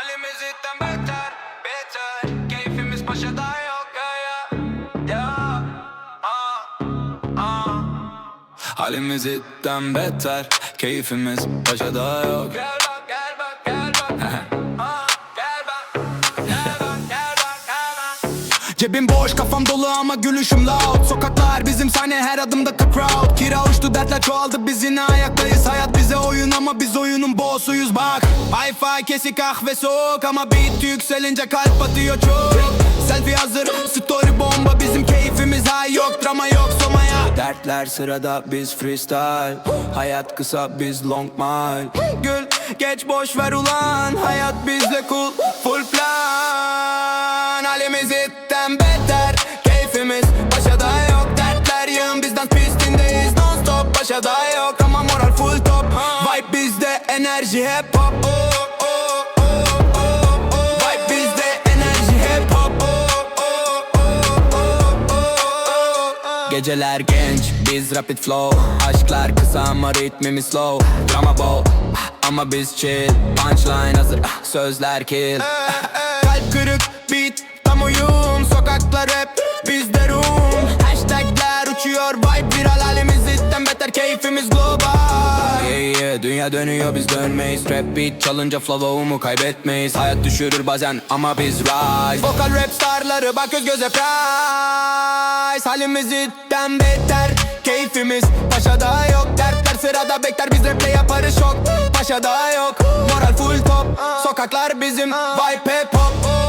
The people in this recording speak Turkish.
Halimiz itten beter, beter. Keyfimiz paşada yok ya ya ya. Halimiz itten beter, keyfimiz paşada yok. Gel bak, gel bak, gel bak. Gel bak, gel bak, gel bak, gel bak. Cebim boş, kafam dolu ama gülüşüm loud. Sokaklar bizim sahne, her adımda crowd. Kira uçtu, dertler çoğaldı, biz yine ayaktayız. Hayat bize oyun ama biz oyunun boss'uyuz bak. Wi-Fi kesik, kahve soğuk ama beat yükselince kalp atıyor çok. Selfie hazır, story bomba, bizim keyfimiz high. Yok drama, yok somaya. Dertler sırada, biz freestyle. Hayat kısa, biz long mile. Gül geç, boş ver ulan. Hayat bizde cool, full plan. Halimiz itten beter, keyfimiz paşada yok. Dertler yığın, bizden pistindeyiz non stop. Paşada yok ama moral full top. Vibe bizde, enerji hep hop. Vibe bizde, enerji hep hop. Geceler genç, biz rapid flow. Aşklar kısa ama ritmimiz slow. Drama bol ama biz chill. Punchline hazır, sözler kill. Kalp kırık, beat tam uyum. Sokaklar hep bizde room. Hashtagler uçuyor, vibe viral. Halimiz itten beter, keyfimiz global. Dünya dönüyor, biz dönmeyiz. Rap beat çalınca flow'umu kaybetmeyiz. Hayat düşürür bazen ama biz rise. Vokal rap starları bak göz göze price. Halimiz itten beter, keyfimiz paşada yok. Dertler sırada bekler, biz raple yaparız şok. Paşada yok, moral full top. Sokaklar bizim, vibe hip hop.